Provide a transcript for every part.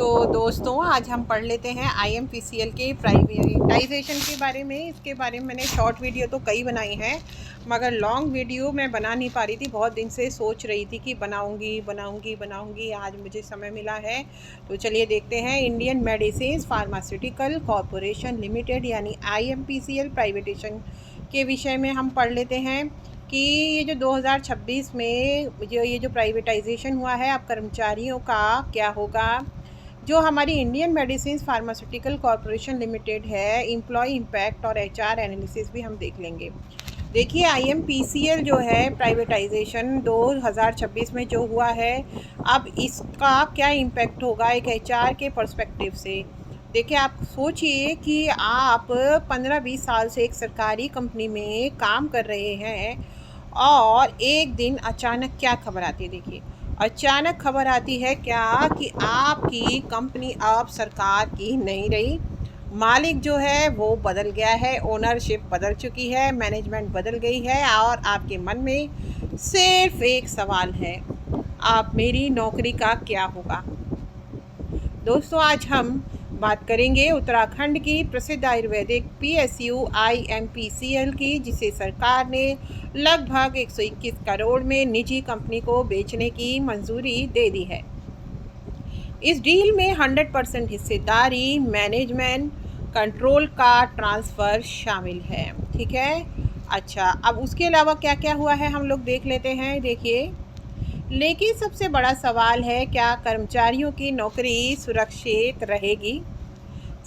तो दोस्तों आज हम पढ़ लेते हैं IMPCL के प्राइवेटाइजेशन के बारे में। इसके बारे में मैंने शॉर्ट वीडियो तो कई बनाई हैं, मगर लॉन्ग वीडियो मैं बना नहीं पा रही थी। बहुत दिन से सोच रही थी कि बनाऊंगी। आज मुझे समय मिला है, तो चलिए देखते हैं। Indian medicine pharmaceutical corporation limited यानी IMPCL प्राइवेटेशन के विषय में हम पढ़ लेते हैं कि ये जो 2026 में ये जो प्राइवेटाइजेशन हुआ है, अब कर्मचारियों का क्या होगा। जो हमारी Indian medicine pharmaceutical corporation limited है, एम्प्लॉय इम्पैक्ट और HR एनालिसिस भी हम देख लेंगे। देखिए IMPCL जो है प्राइवेटाइजेशन 2026 में जो हुआ है, अब इसका क्या इम्पैक्ट होगा एक HR के पर्सपेक्टिव से। देखिए आप सोचिए कि आप 15-20 साल से एक सरकारी कंपनी में काम कर रहे हैं और एक दिन अचानक क्या खबर आती है। देखिए अचानक खबर आती है क्या कि आपकी कंपनी अब सरकार की नहीं रही, मालिक जो है वो बदल गया है, ओनरशिप बदल चुकी है, मैनेजमेंट बदल गई है और आपके मन में सिर्फ एक सवाल है, आप मेरी नौकरी का क्या होगा। दोस्तों आज हम बात करेंगे उत्तराखंड की प्रसिद्ध आयुर्वेदिक PSU IMPCL की, जिसे सरकार ने लगभग 121 करोड़ में निजी कंपनी को बेचने की मंजूरी दे दी है। इस डील में 100% हिस्सेदारी, मैनेजमेंट कंट्रोल का ट्रांसफ़र शामिल है। ठीक है, अच्छा अब उसके अलावा क्या क्या हुआ है हम लोग देख लेते हैं। देखिए लेकिन सबसे बड़ा सवाल है, क्या कर्मचारियों की नौकरी सुरक्षित रहेगी।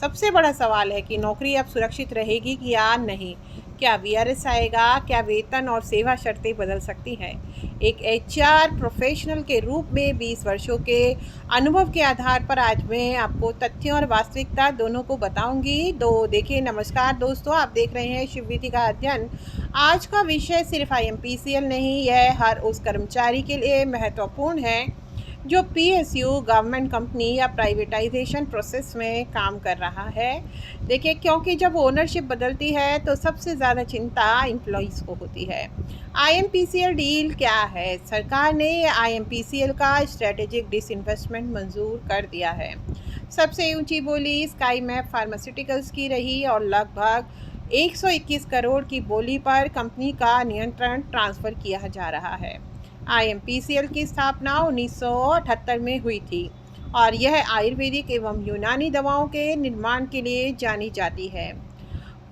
सबसे बड़ा सवाल है कि नौकरी अब सुरक्षित रहेगी कि या नहीं। क्या VRS आएगा, क्या वेतन और सेवा शर्तें बदल सकती हैं। एक HR प्रोफेशनल के रूप में 20 वर्षों के अनुभव के आधार पर आज मैं आपको तथ्यों और वास्तविकता दोनों को बताऊंगी। तो देखिए नमस्कार दोस्तों, आप देख रहे हैं शिवविधि का अध्ययन। आज का विषय सिर्फ IMPCL नहीं, यह हर उस कर्मचारी के लिए महत्वपूर्ण है जो PSU गवर्नमेंट कंपनी या प्राइवेटाइजेशन प्रोसेस में काम कर रहा है। देखिए क्योंकि जब ओनरशिप बदलती है तो सबसे ज़्यादा चिंता एम्प्लॉइज़ को होती है। IMPCL डील क्या है। सरकार ने IMPCL का स्ट्रेटेजिक डिसइन्वेस्टमेंट मंजूर कर दिया है। सबसे ऊंची बोली स्काईमेप फार्मास्यूटिकल्स की रही और लगभग 121 करोड़ की बोली पर कंपनी का नियंत्रण ट्रांसफ़र किया जा रहा है। IMPCL की स्थापना 1978 में हुई थी और यह आयुर्वेदिक एवं यूनानी दवाओं के निर्माण के लिए जानी जाती है।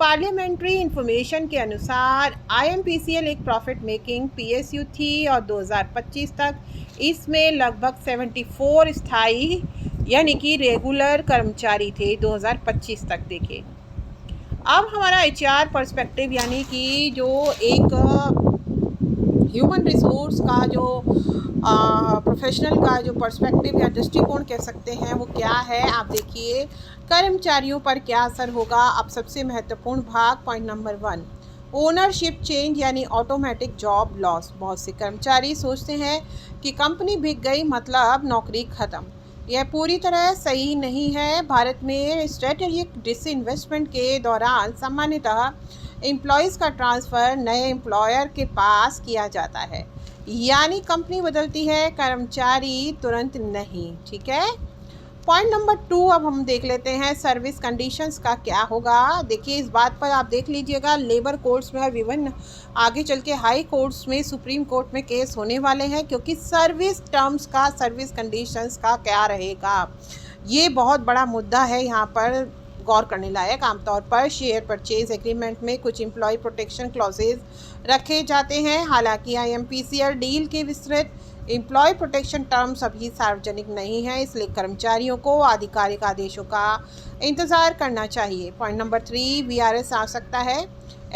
पार्लियामेंट्री इंफॉर्मेशन के अनुसार IMPCL एक प्रॉफिट मेकिंग PSU थी और 2025 तक इसमें लगभग 74 स्थायी यानी कि रेगुलर कर्मचारी थे। 2025 तक देखें। अब हमारा HR पर्सपेक्टिव यानी कि जो एक ह्यूमन रिसोर्स का जो प्रोफेशनल का जो पर्सपेक्टिव या दृष्टिकोण कह सकते हैं वो क्या है। आप देखिए कर्मचारियों पर क्या असर होगा। अब सबसे महत्वपूर्ण भाग पॉइंट नंबर 1, ओनरशिप चेंज यानी ऑटोमेटिक जॉब लॉस। बहुत से कर्मचारी सोचते हैं कि कंपनी बिक गई मतलब नौकरी ख़त्म। यह पूरी तरह सही नहीं है। भारत में स्ट्रेटेजिक डिसइन्वेस्टमेंट के दौरान सामान्यतः एम्प्लॉयज़ का ट्रांसफ़र नए एम्प्लॉयर के पास किया जाता है, यानी कंपनी बदलती है, कर्मचारी तुरंत नहीं। ठीक है, पॉइंट नंबर 2 अब हम देख लेते हैं सर्विस कंडीशंस का क्या होगा। देखिए इस बात पर आप देख लीजिएगा, लेबर कोर्ट्स में और विभिन्न आगे चल के हाई कोर्ट्स में, सुप्रीम कोर्ट में केस होने वाले हैं, क्योंकि सर्विस टर्म्स का, सर्विस कंडीशंस का क्या रहेगा, ये बहुत बड़ा मुद्दा है। यहाँ पर गौर करने लायक। आमतौर पर शेयर परचेज एग्रीमेंट में कुछ एम्प्लॉय प्रोटेक्शन क्लॉजेज रखे जाते हैं। हालांकि IMPCL डील के विस्तृत एम्प्लॉय प्रोटेक्शन टर्म्स अभी सार्वजनिक नहीं है, इसलिए कर्मचारियों को आधिकारिक आदेशों का इंतज़ार करना चाहिए। पॉइंट नंबर 3, VRS आ सकता है।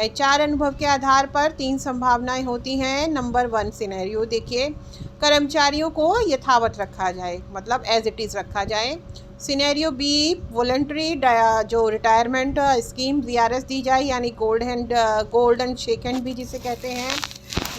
HR अनुभव के आधार पर 3 संभावनाएं होती हैं। नंबर 1 सिनेरियो देखिए, कर्मचारियों को यथावत रखा जाए, मतलब एज इट इज़ रखा जाए। सिनेरियो B, वॉलंटरी जो रिटायरमेंट स्कीम VRS दी जाए, यानी गोल्डन शेक हैंड भी जिसे कहते हैं,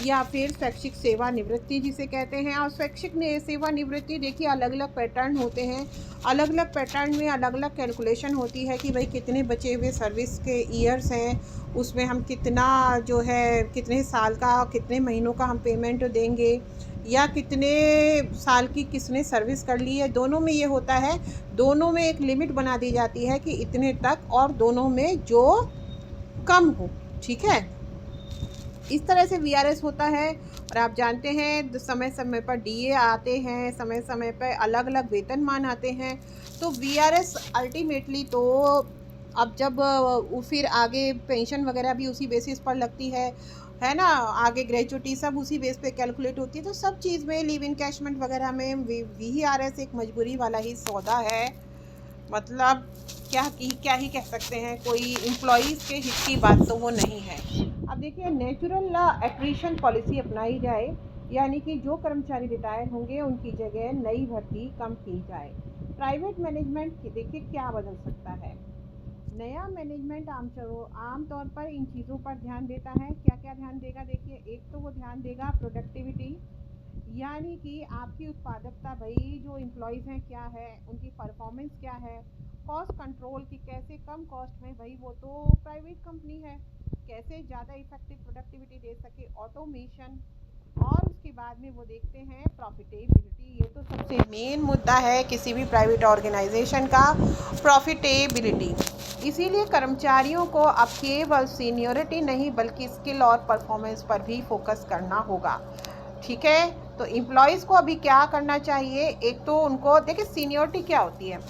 या फिर स्वैच्छिक सेवानिवृत्ति जिसे कहते हैं। और स्वैच्छिक सेवानिवृत्ति देखिए अलग अलग पैटर्न होते हैं, अलग अलग पैटर्न में अलग अलग कैलकुलेशन होती है कि भाई कितने बचे हुए सर्विस के ईयर्स हैं, उसमें हम कितना जो है कितने साल का कितने महीनों का हम पेमेंट देंगे, या कितने साल की किसने सर्विस कर ली है, दोनों में ये होता है। दोनों में एक लिमिट बना दी जाती है कि इतने तक, और दोनों में जो कम हो, ठीक है। इस तरह से वीआरएस होता है। और आप जानते हैं समय समय पर डीए आते हैं, समय समय पर अलग अलग वेतनमान आते हैं। तो वीआरएस अल्टीमेटली तो अब जब फिर आगे पेंशन वगैरह भी उसी बेसिस पर लगती है ना, आगे ग्रेजुटी सब उसी बेस पे कैलकुलेट होती है। तो सब चीज़ में लिव इनकैशमेंट वगैरह में वीआरएस एक मजबूरी वाला ही सौदा है। मतलब क्या ही कह सकते हैं, कोई एम्प्लॉयज़ के हित की बात तो वो नहीं है। अब देखिए, नेचुरल एट्रिशन पॉलिसी अपनाई जाए, यानी कि जो कर्मचारी रिटायर होंगे उनकी जगह नई भर्ती कम की जाए। प्राइवेट मैनेजमेंट देखिए क्या बदल सकता है। नया मैनेजमेंट आमतौर पर इन चीज़ों पर ध्यान देता है। क्या क्या ध्यान देगा? देखिए, एक तो वो ध्यान देगा प्रोडक्टिविटी, यानी कि आपकी उत्पादकता, भाई जो एम्प्लॉयज़ हैं क्या है, उनकी परफॉर्मेंस क्या है। कॉस्ट कंट्रोल की कैसे कम कॉस्ट में, भाई वो तो प्राइवेट कंपनी है, कैसे ज़्यादा इफेक्टिव प्रोडक्टिविटी दे सके, ऑटोमेशन। और उसके बाद में वो देखते हैं प्रॉफिटेबिलिटी। ये तो सबसे मेन मुद्दा है किसी भी प्राइवेट ऑर्गेनाइजेशन का, प्रॉफिटेबिलिटी। इसीलिए कर्मचारियों को अब केवल सीनियरिटी नहीं बल्कि स्किल और परफॉर्मेंस पर भी फोकस करना होगा, ठीक है। तो एम्प्लॉयज़ को अभी क्या करना चाहिए? एक तो उनको देखिए, सीनियरिटी क्या होती है।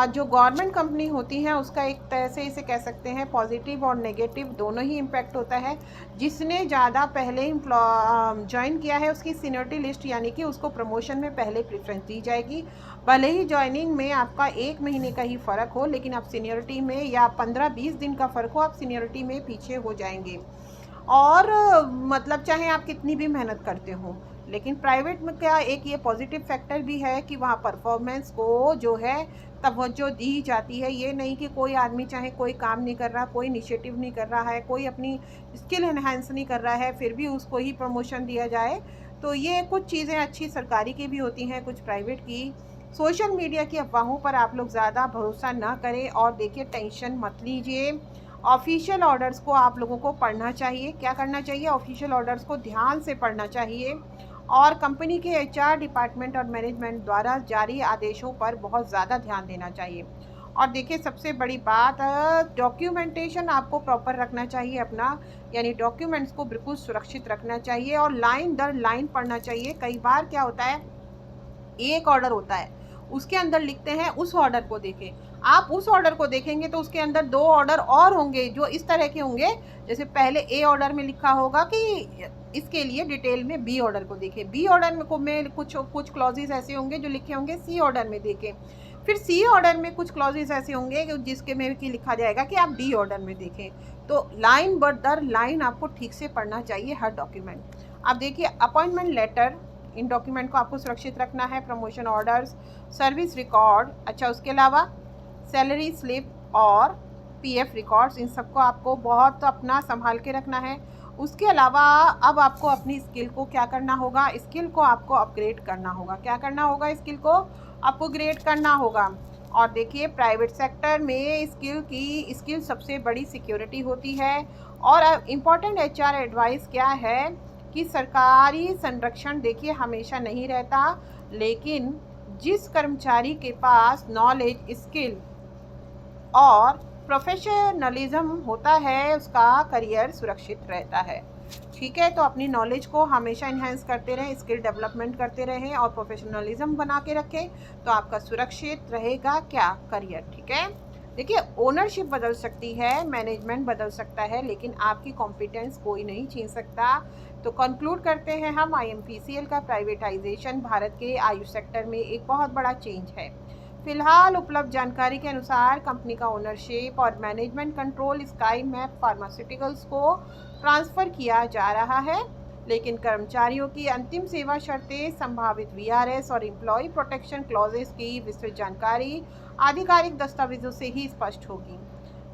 जो गवर्नमेंट कंपनी होती है उसका एक तरह से इसे कह सकते हैं पॉजिटिव और नेगेटिव दोनों ही इम्पैक्ट होता है। जिसने ज़्यादा पहले ज्वाइन किया है उसकी सीनियरिटी लिस्ट, यानी कि उसको प्रमोशन में पहले प्रेफरेंस दी जाएगी। भले ही ज्वाइनिंग में आपका 1 महीने का ही फ़र्क हो, लेकिन आप सीनियरिटी में, या 15-20 दिन का फ़र्क हो, आप सीनियरिटी में पीछे हो जाएंगे। और मतलब चाहे आप कितनी भी मेहनत करते हो, लेकिन प्राइवेट में क्या एक ये पॉजिटिव फैक्टर भी है कि वहाँ परफॉर्मेंस को जो है तवज्जो दी जाती है। ये नहीं कि कोई आदमी चाहे कोई काम नहीं कर रहा, कोई इनिशिएटिव नहीं कर रहा है, कोई अपनी स्किल एनहांस नहीं कर रहा है, फिर भी उसको ही प्रमोशन दिया जाए। तो ये कुछ चीज़ें अच्छी सरकारी की भी होती हैं, कुछ प्राइवेट की। सोशल मीडिया की अफवाहों पर आप लोग ज़्यादा भरोसा ना करें, और देखिए टेंशन मत लीजिए। ऑफिशियल ऑर्डर्स को आप लोगों को पढ़ना चाहिए। क्या करना चाहिए? ऑफिशियल ऑर्डर्स को ध्यान से पढ़ना चाहिए, और कंपनी के एचआर डिपार्टमेंट और मैनेजमेंट द्वारा जारी आदेशों पर बहुत ज़्यादा ध्यान देना चाहिए। और देखिए, सबसे बड़ी बात, डॉक्यूमेंटेशन आपको प्रॉपर रखना चाहिए अपना, यानी डॉक्यूमेंट्स को बिल्कुल सुरक्षित रखना चाहिए, और लाइन दर लाइन पढ़ना चाहिए। कई बार क्या होता है, एक ऑर्डर होता है, उसके अंदर लिखते हैं उस ऑर्डर को देखें। आप उस ऑर्डर को देखेंगे तो उसके अंदर 2 ऑर्डर और होंगे जो इस तरह के होंगे। जैसे पहले ए ऑर्डर में लिखा होगा कि इसके लिए डिटेल में बी ऑर्डर को देखें, बी ऑर्डर में कुछ क्लॉजेस ऐसे होंगे जो लिखे होंगे सी ऑर्डर में देखें, फिर सी ऑर्डर में कुछ क्लॉजेस ऐसे होंगे जिसके में कि लिखा जाएगा कि आप डी ऑर्डर में देखें। तो लाइन दर लाइन आपको ठीक से पढ़ना चाहिए हर डॉक्यूमेंट। अब देखिए, अपॉइंटमेंट लेटर, इन डॉक्यूमेंट को आपको सुरक्षित रखना है। प्रमोशन ऑर्डर्स, सर्विस रिकॉर्ड, अच्छा उसके अलावा सैलरी स्लिप और पीएफ रिकॉर्ड्स, इन सबको आपको बहुत अपना संभाल के रखना है। उसके अलावा अब आपको अपनी स्किल को क्या करना होगा? स्किल को आपको अपग्रेड करना होगा। क्या करना होगा? स्किल को अपग्रेड करना होगा। और देखिए, प्राइवेट सेक्टर में स्किल सबसे बड़ी सिक्योरिटी होती है। और इम्पॉर्टेंट एचआर एडवाइस क्या है कि सरकारी संरक्षण देखिए हमेशा नहीं रहता, लेकिन जिस कर्मचारी के पास नॉलेज, स्किल और प्रोफेशनलिज्म होता है उसका करियर सुरक्षित रहता है, ठीक है। तो अपनी नॉलेज को हमेशा इन्हेंस करते रहें, स्किल डेवलपमेंट करते रहें और प्रोफेशनलिज्म बना के रखें, तो आपका सुरक्षित रहेगा क्या? करियर, ठीक है। देखिए, ओनरशिप बदल सकती है, मैनेजमेंट बदल सकता है, लेकिन आपकी कॉम्पिटेंस कोई नहीं छीन सकता। तो कंक्लूड करते हैं हम, IMPCL का प्राइवेटाइजेशन भारत के आयुष सेक्टर में एक बहुत बड़ा चेंज है। फिलहाल उपलब्ध जानकारी के अनुसार कंपनी का ओनरशिप और management control sky map pharmaceuticals को ट्रांसफ़र किया जा रहा है, लेकिन कर्मचारियों की अंतिम सेवा शर्तें, संभावित वीआरएस और एम्प्लॉय प्रोटेक्शन क्लॉजेस की विस्तृत जानकारी आधिकारिक दस्तावेजों से ही स्पष्ट होगी।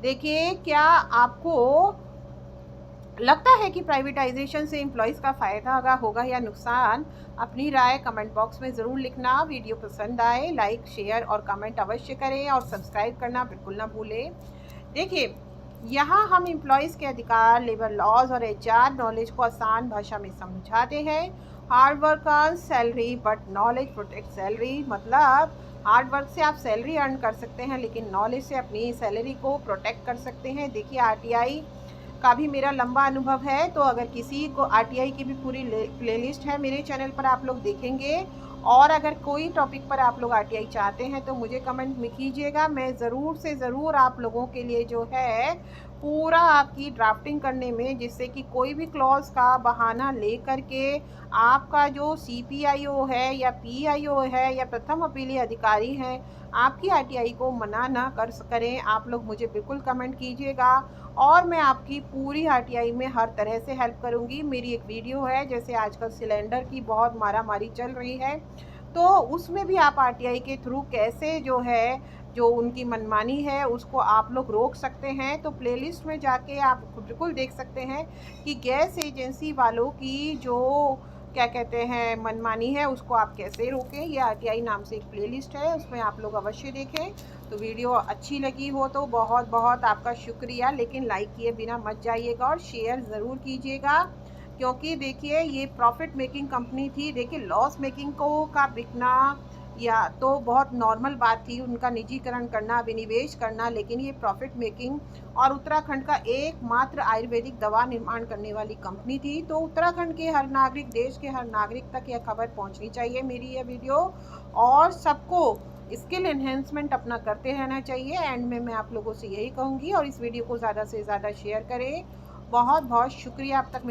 देखिए, क्या आपको लगता है कि प्राइवेटाइजेशन से एम्प्लॉयज़ का फ़ायदा होगा या नुकसान? अपनी राय कमेंट बॉक्स में ज़रूर लिखना। वीडियो पसंद आए लाइक, शेयर और कमेंट अवश्य करें, और सब्सक्राइब करना बिल्कुल ना भूलें। देखिए, यहाँ हम एम्प्लॉयज़ के अधिकार, लेबर लॉज और एचआर नॉलेज को आसान भाषा में समझाते हैं, hard work earn salary but knowledge protect salary, मतलब हार्ड वर्क से आप सैलरी अर्न कर सकते हैं लेकिन नॉलेज से अपनी सैलरी को प्रोटेक्ट कर सकते हैं। देखिए आरटीआई का भी मेरा लंबा अनुभव है, तो अगर किसी को आरटीआई की भी पूरी प्लेलिस्ट है मेरे चैनल पर, आप लोग देखेंगे। और अगर कोई टॉपिक पर आप लोग आरटीआई चाहते हैं तो मुझे कमेंट में कीजिएगा, मैं ज़रूर से ज़रूर आप लोगों के लिए जो है पूरा आपकी ड्राफ्टिंग करने में, जिससे कि कोई भी क्लॉज का बहाना ले करके आपका जो सीपीआईओ है या पीआईओ है या प्रथम अपीलीय अधिकारी हैं आपकी आरटीआई को मना ना करें। आप लोग मुझे बिल्कुल कमेंट कीजिएगा और मैं आपकी पूरी आरटीआई में हर तरह से हेल्प करूंगी। मेरी एक वीडियो है, जैसे आजकल सिलेंडर की बहुत मारामारी चल रही है, तो उसमें भी आप आरटीआई के थ्रू कैसे जो है, जो उनकी मनमानी है उसको आप लोग रोक सकते हैं। तो प्लेलिस्ट में जाके आप बिल्कुल देख सकते हैं कि गैस एजेंसी वालों की जो क्या कहते हैं मनमानी है उसको आप कैसे रोकें। ये आरटीआई नाम से एक प्लेलिस्ट है, उसमें आप लोग अवश्य देखें। तो वीडियो अच्छी लगी हो तो बहुत बहुत आपका शुक्रिया, लेकिन लाइक किए बिना मत जाइएगा और शेयर ज़रूर कीजिएगा, क्योंकि देखिए ये प्रॉफिट मेकिंग कंपनी थी। देखिए लॉस मेकिंग को का बिकना या तो बहुत नॉर्मल बात थी, उनका निजीकरण करना, विनिवेश करना, लेकिन ये प्रॉफिट मेकिंग और उत्तराखंड का एकमात्र आयुर्वेदिक दवा निर्माण करने वाली कंपनी थी। तो उत्तराखंड के हर नागरिक, देश के हर नागरिक तक यह खबर पहुंचनी चाहिए मेरी यह वीडियो, और सबको स्किल एनहेंसमेंट अपना करते रहना चाहिए। एंड में मैं आप लोगों से यही कहूँगी, और इस वीडियो को ज़्यादा से ज़्यादा शेयर करें। बहुत बहुत शुक्रिया अब तक